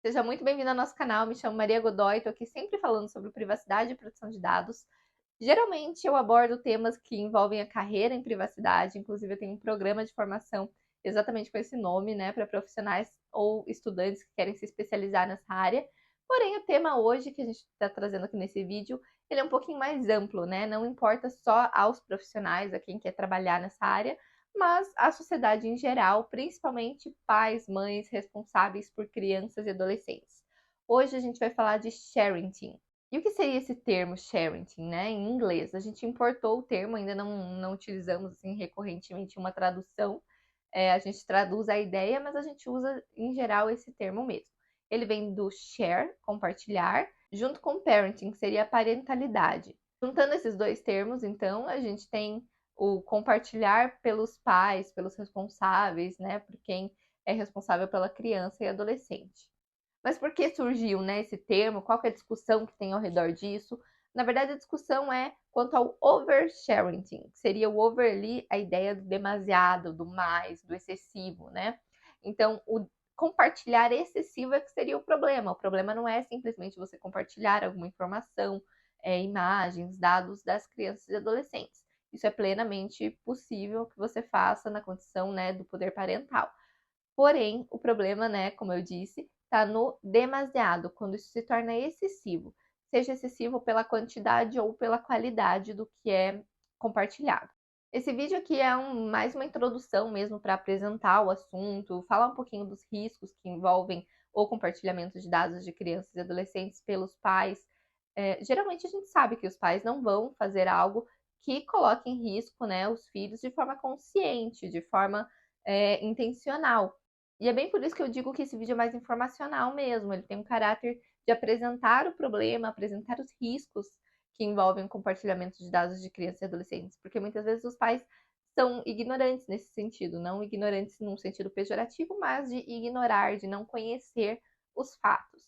Seja muito bem-vindo ao nosso canal, me chamo Maria Godoy, estou aqui sempre falando sobre privacidade e proteção de dados. Geralmente eu abordo temas que envolvem a carreira em privacidade, inclusive eu tenho um programa de formação exatamente com esse nome, né, para profissionais ou estudantes que querem se especializar nessa área. Porém, o tema hoje que a gente está trazendo aqui nesse vídeo, ele é um pouquinho mais amplo, né, não importa só aos profissionais, a quem quer trabalhar nessa área, mas a sociedade em geral, principalmente pais, mães responsáveis por crianças e adolescentes. Hoje a gente vai falar de sharenting. E o que seria esse termo sharenting, né? Em inglês, a gente importou o termo, ainda não utilizamos assim recorrentemente uma tradução. A gente traduz a ideia, mas a gente usa em geral esse termo mesmo. Ele vem do share, compartilhar, junto com parenting, que seria a parentalidade. Juntando esses dois termos, então, a gente tem o compartilhar pelos pais, pelos responsáveis, né, por quem é responsável pela criança e adolescente. Mas por que surgiu, né, esse termo? Qual que é a discussão que tem ao redor disso? Na verdade, a discussão é quanto ao oversharing, que seria o over ali, a ideia do demasiado, do mais, do excessivo, né? Então, o compartilhar excessivo é que seria o problema. O problema não é simplesmente você compartilhar alguma informação, imagens, dados das crianças e adolescentes. Isso é plenamente possível que você faça na condição, né, do poder parental. Porém, o problema, né, como eu disse, está no demasiado, quando isso se torna excessivo, seja excessivo pela quantidade ou pela qualidade do que é compartilhado. Esse vídeo aqui é mais uma introdução mesmo para apresentar o assunto, falar um pouquinho dos riscos que envolvem o compartilhamento de dados de crianças e adolescentes pelos pais. Geralmente a gente sabe que os pais não vão fazer algo que coloque em risco, né, os filhos de forma consciente, de forma intencional. E é bem por isso que eu digo que esse vídeo é mais informacional mesmo. Ele tem um caráter de apresentar o problema, apresentar os riscos que envolvem o compartilhamento de dados de crianças e adolescentes, porque muitas vezes os pais são ignorantes nesse sentido, não ignorantes num sentido pejorativo, mas de ignorar, de não conhecer os fatos.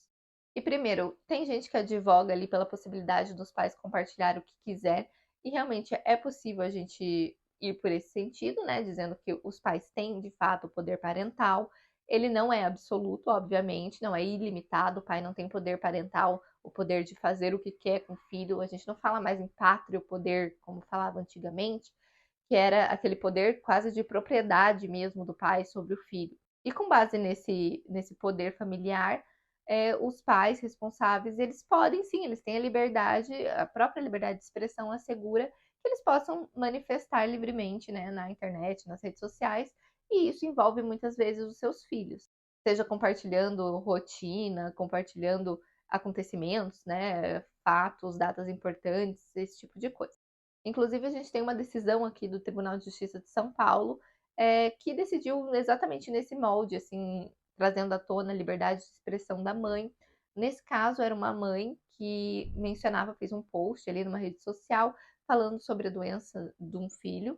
E primeiro, tem gente que advoga ali pela possibilidade dos pais compartilhar o que quiser, e realmente é possível a gente ir por esse sentido, né, dizendo que os pais têm de fato o poder parental. Ele não é absoluto, obviamente, não é ilimitado, o pai não tem poder parental, o poder de fazer o que quer com o filho. A gente não fala mais em pátrio poder, como falava antigamente, que era aquele poder quase de propriedade mesmo do pai sobre o filho. E com base nesse poder familiar, os pais responsáveis, eles podem sim, eles têm a liberdade, a própria liberdade de expressão assegura que eles possam manifestar livremente, né, na internet, nas redes sociais, e isso envolve muitas vezes os seus filhos, seja compartilhando rotina, compartilhando acontecimentos, né, fatos, datas importantes, esse tipo de coisa. Inclusive, a gente tem uma decisão aqui do Tribunal de Justiça de São Paulo, que decidiu exatamente nesse molde, assim, trazendo à tona a liberdade de expressão da mãe. Nesse caso, era uma mãe que mencionava, fez um post ali numa rede social falando sobre a doença de um filho,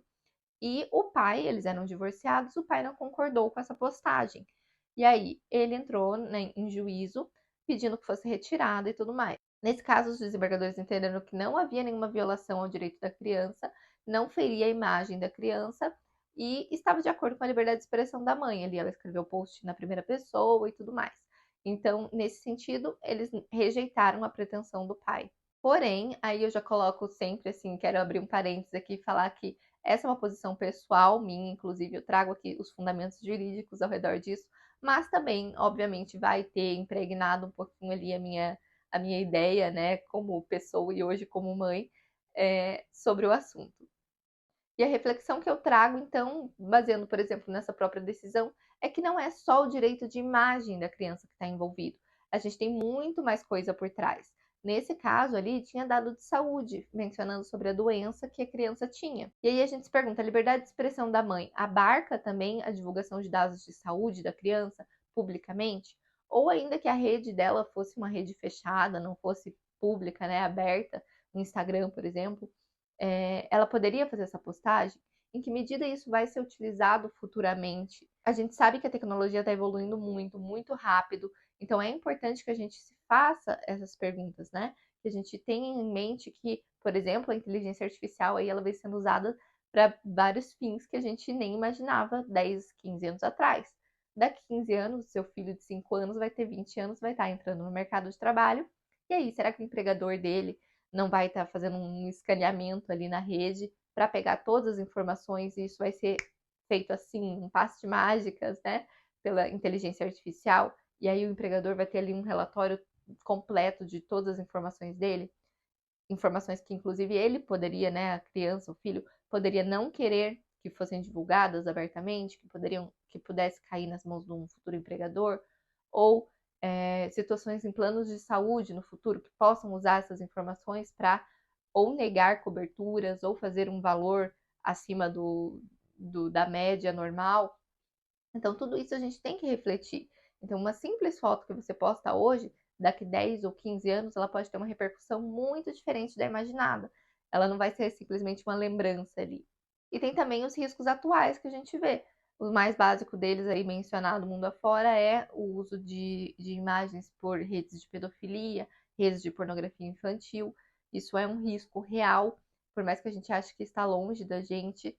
e o pai, eles eram divorciados, o pai não concordou com essa postagem. E aí, ele entrou, né, em juízo, pedindo que fosse retirado e tudo mais. Nesse caso, os desembargadores entenderam que não havia nenhuma violação ao direito da criança, não feria a imagem da criança e estava de acordo com a liberdade de expressão da mãe. Ali ela escreveu o post na primeira pessoa e tudo mais. Então, nesse sentido, eles rejeitaram a pretensão do pai. Porém, aí eu já coloco sempre assim, quero abrir um parênteses aqui e falar que essa é uma posição pessoal minha, inclusive eu trago aqui os fundamentos jurídicos ao redor disso, mas também, obviamente, vai ter impregnado um pouquinho ali a minha ideia, né, como pessoa e hoje como mãe, sobre o assunto. E a reflexão que eu trago, então, baseando, por exemplo, nessa própria decisão, é que não é só o direito de imagem da criança que está envolvido. A gente tem muito mais coisa por trás. Nesse caso ali, tinha dado de saúde, mencionando sobre a doença que a criança tinha. E aí a gente se pergunta, a liberdade de expressão da mãe abarca também a divulgação de dados de saúde da criança publicamente? Ou ainda que a rede dela fosse uma rede fechada, não fosse pública, né, aberta, no Instagram, por exemplo, ela poderia fazer essa postagem? Em que medida isso vai ser utilizado futuramente? A gente sabe que a tecnologia está evoluindo muito, muito rápido, então é importante que a gente se faça essas perguntas, né? Que a gente tenha em mente que, por exemplo, a inteligência artificial aí ela vem sendo usada para vários fins que a gente nem imaginava 10, 15 anos atrás. Daqui 15 anos, seu filho de 5 anos vai ter 20 anos, vai estar entrando no mercado de trabalho. E aí, será que o empregador dele não vai estar fazendo um escaneamento ali na rede para pegar todas as informações e isso vai ser feito assim, um passe de mágicas, né, pela inteligência artificial? E aí o empregador vai ter ali um relatório completo de todas as informações dele? Informações que inclusive ele poderia, né, a criança, o filho, poderia não querer que fossem divulgadas abertamente, que pudesse cair nas mãos de um futuro empregador, ou situações em planos de saúde no futuro que possam usar essas informações para ou negar coberturas ou fazer um valor acima da média normal. Então, tudo isso a gente tem que refletir. Então, uma simples foto que você posta hoje, daqui 10 ou 15 anos, ela pode ter uma repercussão muito diferente da imaginada. Ela não vai ser simplesmente uma lembrança ali. E tem também os riscos atuais que a gente vê. O mais básico deles aí mencionado mundo afora é o uso de imagens por redes de pedofilia, redes de pornografia infantil. Isso é um risco real, por mais que a gente ache que está longe da gente,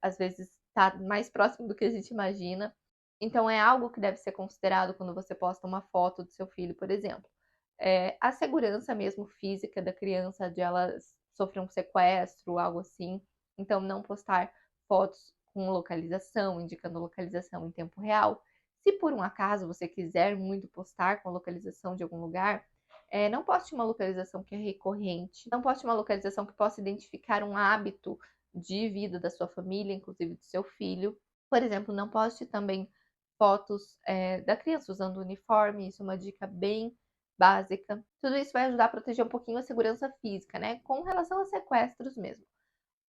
às vezes está mais próximo do que a gente imagina. Então, é algo que deve ser considerado quando você posta uma foto do seu filho, por exemplo. A segurança mesmo física da criança, de ela sofrer um sequestro, algo assim. Então, não postar fotos com localização, indicando localização em tempo real. Se por um acaso você quiser muito postar com localização de algum lugar, não poste uma localização que é recorrente, não poste uma localização que possa identificar um hábito de vida da sua família, inclusive do seu filho. Por exemplo, não poste também fotos da criança usando uniforme, isso é uma dica bem básica. Tudo isso vai ajudar a proteger um pouquinho a segurança física, né? Com relação a sequestros mesmo.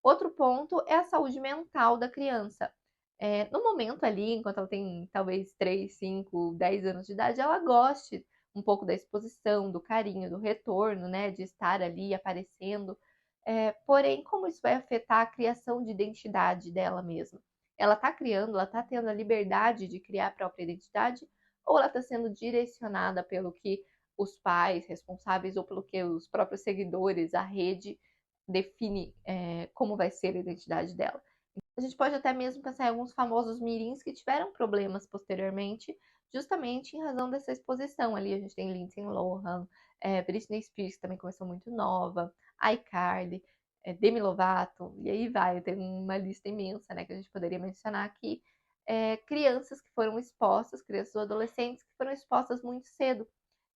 Outro ponto é a saúde mental da criança. No momento ali, enquanto ela tem talvez 3, 5, 10 anos de idade, ela goste um pouco da exposição, do carinho, do retorno, né? De estar ali aparecendo. Porém, como isso vai afetar a criação de identidade dela mesma? Ela está criando, ela está tendo a liberdade de criar a própria identidade, ou ela está sendo direcionada pelo que os pais responsáveis ou pelo que os próprios seguidores, a rede, define como vai ser a identidade dela. A gente pode até mesmo pensar em alguns famosos mirins que tiveram problemas posteriormente, justamente em razão dessa exposição ali. A gente tem Lindsay Lohan, Britney Spears, que também começou muito nova, iCarly, Demi Lovato, e aí vai, tem uma lista imensa, né, que a gente poderia mencionar aqui. Crianças que foram expostas, crianças ou adolescentes que foram expostas muito cedo,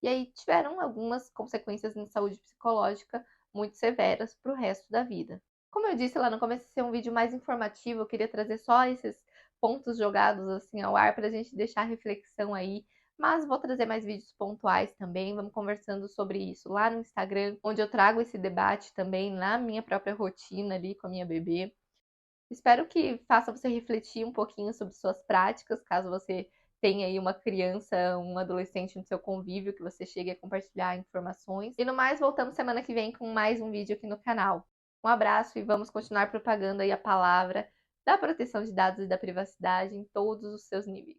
e aí tiveram algumas consequências na saúde psicológica muito severas para o resto da vida. Como eu disse lá no começo, esse é um vídeo mais informativo, eu queria trazer só esses pontos jogados assim ao ar para a gente deixar a reflexão aí. Mas vou trazer mais vídeos pontuais também, vamos conversando sobre isso lá no Instagram, onde eu trago esse debate também na minha própria rotina ali com a minha bebê. Espero que faça você refletir um pouquinho sobre suas práticas, caso você tenha aí uma criança, um adolescente no seu convívio, que você chegue a compartilhar informações. E no mais, voltamos semana que vem com mais um vídeo aqui no canal. Um abraço e vamos continuar propagando aí a palavra da proteção de dados e da privacidade em todos os seus níveis.